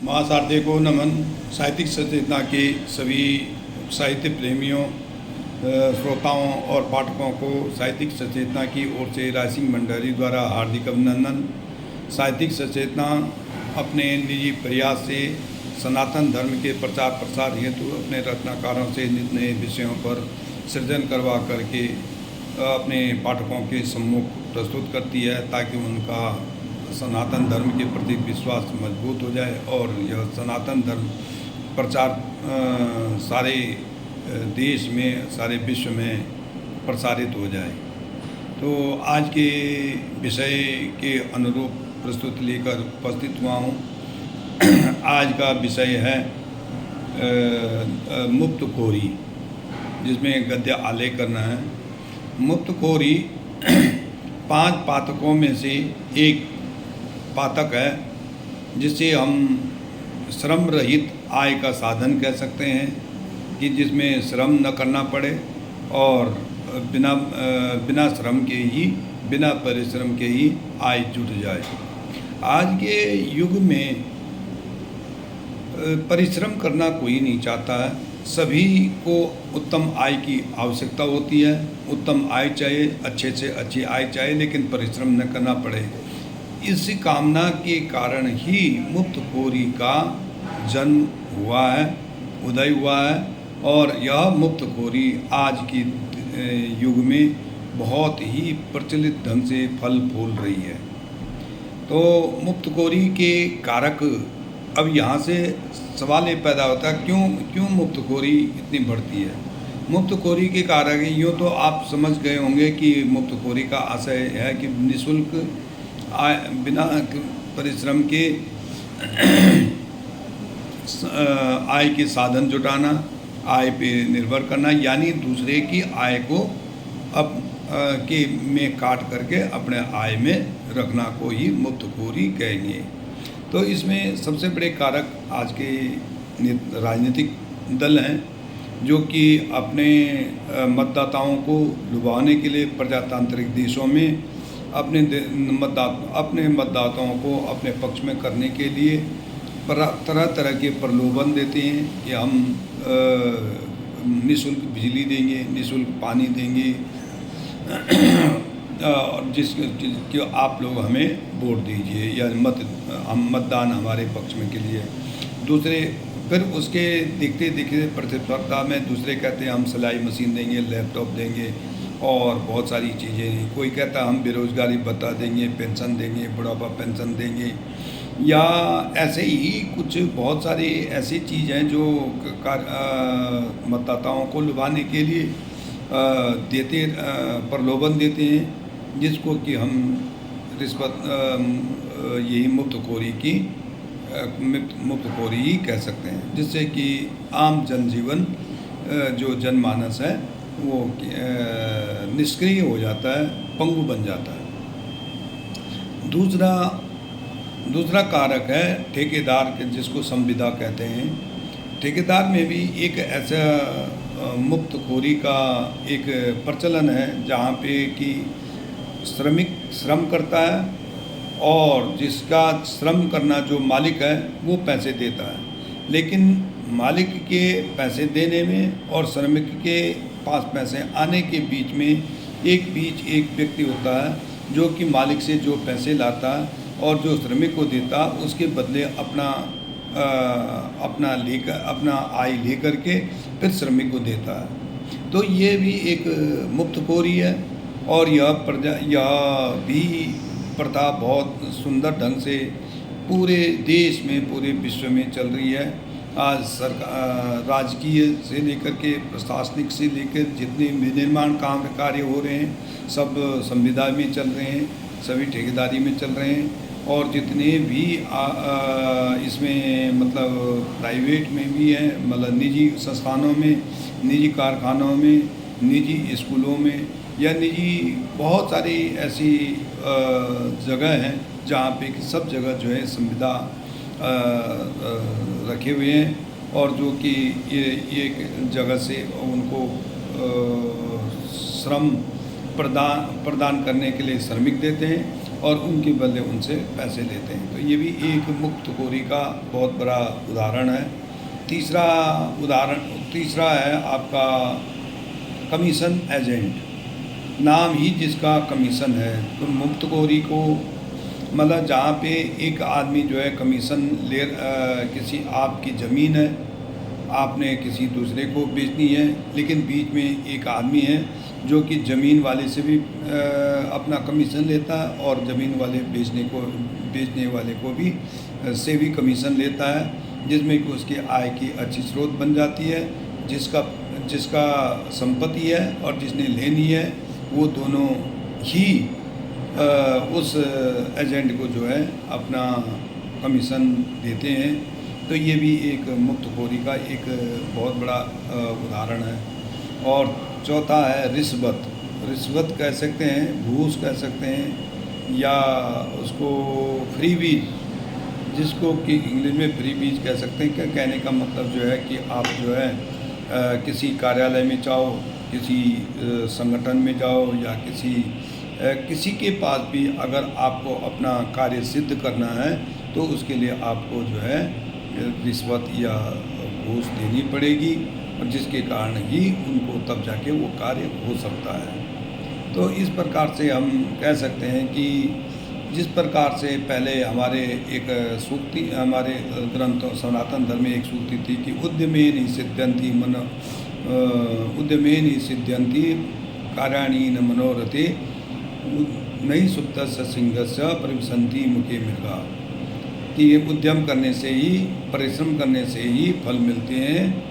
महासारथी को नमन। साहित्यिक सचेतना के सभी साहित्य प्रेमियों, श्रोताओं और पाठकों को साहित्यिक सचेतना की ओर से रायसिंह मंडली द्वारा हार्दिक अभिनंदन। साहित्यिक सचेतना अपने निजी प्रयास से सनातन धर्म के प्रचार प्रसार हेतु अपने रचनाकारों से नित नए विषयों पर सृजन करवा करके अपने पाठकों के सम्मुख प्रस्तुत करती है, ताकि उनका सनातन धर्म के प्रति विश्वास मजबूत हो जाए और यह सनातन धर्म प्रचार सारे देश में, सारे विश्व में प्रसारित हो जाए। तो आज के विषय के अनुरूप प्रस्तुति लेकर उपस्थित हुआ हूँ। आज का विषय है मुक्तखोरी, जिसमें गद्य आलेख करना है। मुक्तखोरी 5 पातकों में से एक पातक है, जिसे हम श्रम रहित आय का साधन कह सकते हैं, कि जिसमें श्रम न करना पड़े और बिना श्रम के ही, बिना परिश्रम के ही आय जुट जाए। आज के युग में परिश्रम करना कोई नहीं चाहता है। सभी को उत्तम आय की आवश्यकता होती है। उत्तम आय चाहिए, अच्छे से अच्छी आय चाहिए, लेकिन परिश्रम न करना पड़े। इस कामना के कारण ही मुक्तखोरी का जन्म हुआ है, उदय हुआ है, और यह मुक्तखोरी आज की युग में बहुत ही प्रचलित ढंग से फल फूल रही है। तो मुक्तखोरी के कारक, अब यहाँ से सवाल ये पैदा होता है, क्यों मुक्तखोरी इतनी बढ़ती है। मुक्तखोरी के कारक यूँ तो आप समझ गए होंगे कि मुक्तखोरी का आशय है कि निःशुल्क आय, बिना परिश्रम के आय के साधन जुटाना, आय पे निर्भर करना, यानी दूसरे की आय को में काट करके अपने आय में रखना को ही मुक्तखोरी कहेंगे। तो इसमें सबसे बड़े कारक आज के राजनीतिक दल हैं, जो कि अपने मतदाताओं को लुभाने के लिए प्रजातांत्रिक देशों में अपने मतदाताओं को अपने पक्ष में करने के लिए तरह तरह के प्रलोभन देते हैं कि हम निःशुल्क बिजली देंगे, निःशुल्क पानी देंगे, और जिसके आप लोग हमें वोट दीजिए या मतदान हमारे पक्ष में के लिए। दूसरे फिर उसके देखते देखते प्रतिस्पर्धा में दूसरे कहते हैं हम सिलाई मशीन देंगे, लैपटॉप देंगे और बहुत सारी चीज़ें। कोई कहता है हम बेरोज़गारी भत्ता देंगे, पेंशन देंगे, बुढ़ापा पेंशन देंगे, या ऐसे ही कुछ बहुत सारी ऐसी चीज़ हैं जो मतदाताओं को लुभाने के लिए प्रलोभन देते हैं, जिसको कि हम रिश्वत, यही मुक्तखोरी ही कह सकते हैं, जिससे कि आम जनजीवन, जो जनमानस है, वो निष्क्रिय हो जाता है, पंगु बन जाता है। दूसरा कारक है ठेकेदार के, जिसको संविदा कहते हैं। ठेकेदार में भी एक ऐसा मुक्तखोरी का एक प्रचलन है, जहाँ पे कि श्रमिक श्रम करता है और जिसका श्रम करना जो मालिक है वो पैसे देता है, लेकिन मालिक के पैसे देने में और श्रमिक के पास पैसे आने के बीच में एक व्यक्ति होता है, जो कि मालिक से जो पैसे लाता है और जो श्रमिक को देता, उसके बदले अपना आय लेकर के फिर श्रमिक को देता है। तो ये भी एक मुक्तखोरी है, और यह भी प्रथा बहुत सुंदर ढंग से पूरे देश में, पूरे विश्व में चल रही है। आज सरकार, राजकीय से लेकर के प्रशासनिक से लेकर जितने विनिर्माण कार्य हो रहे हैं, सब संविदा में चल रहे हैं, सभी ठेकेदारी में चल रहे हैं, और जितने भी इसमें मतलब प्राइवेट में भी हैं, मतलब निजी संस्थानों में, निजी कारखानों में, निजी स्कूलों में, या निजी बहुत सारी ऐसी जगह हैं जहाँ पे कि सब जगह जो है संविदा रखे हुए हैं, और जो कि ये जगह से उनको श्रम प्रदान करने के लिए श्रमिक देते हैं, और उनके बदले उनसे पैसे लेते हैं। तो ये भी एक मुफ्तखोरी का बहुत बड़ा उदाहरण है। तीसरा है आपका कमीशन एजेंट, नाम ही जिसका कमीशन है। तो मुफ्तखोरी को मतलब जहाँ पे एक आदमी जो है कमीशन किसी आपकी ज़मीन है, आपने किसी दूसरे को बेचनी है, लेकिन बीच में एक आदमी है जो कि ज़मीन वाले से भी अपना कमीशन लेता है और ज़मीन वाले बेचने वाले को भी से भी कमीशन लेता है, जिसमें कि उसके आय की अच्छी स्रोत बन जाती है। जिसका संपत्ति है और जिसने लेनी है वो दोनों ही उस एजेंट को जो है अपना कमीशन देते हैं। तो ये भी एक मुफ्तखोरी का एक बहुत बड़ा उदाहरण है। और चौथा है रिश्वत कह सकते हैं, घूस कह सकते हैं, या उसको फ्रीबीज, जिसको कि इंग्लिश में फ्रीबीज कह सकते हैं। क्या कहने का मतलब जो है कि आप जो है किसी कार्यालय में जाओ, किसी संगठन में जाओ, या किसी के पास भी अगर आपको अपना कार्य सिद्ध करना है तो उसके लिए आपको जो है रिश्वत या घूस देनी पड़ेगी, और जिसके कारण ही उनको तब जाके वो कार्य हो सकता है। तो इस प्रकार से हम कह सकते हैं कि जिस प्रकार से पहले हमारे एक सूक्ति, हमारे ग्रंथों सनातन धर्म में एक सूक्ति थी कि उद्यमेन ही सिद्ध्यन्ति कार्याणि न मनोरथे नई सुप्तस्य सिंहस्य परिवसन्ति मुखे मृगा, कि ये उद्यम करने से ही, परिश्रम करने से ही फल मिलते हैं।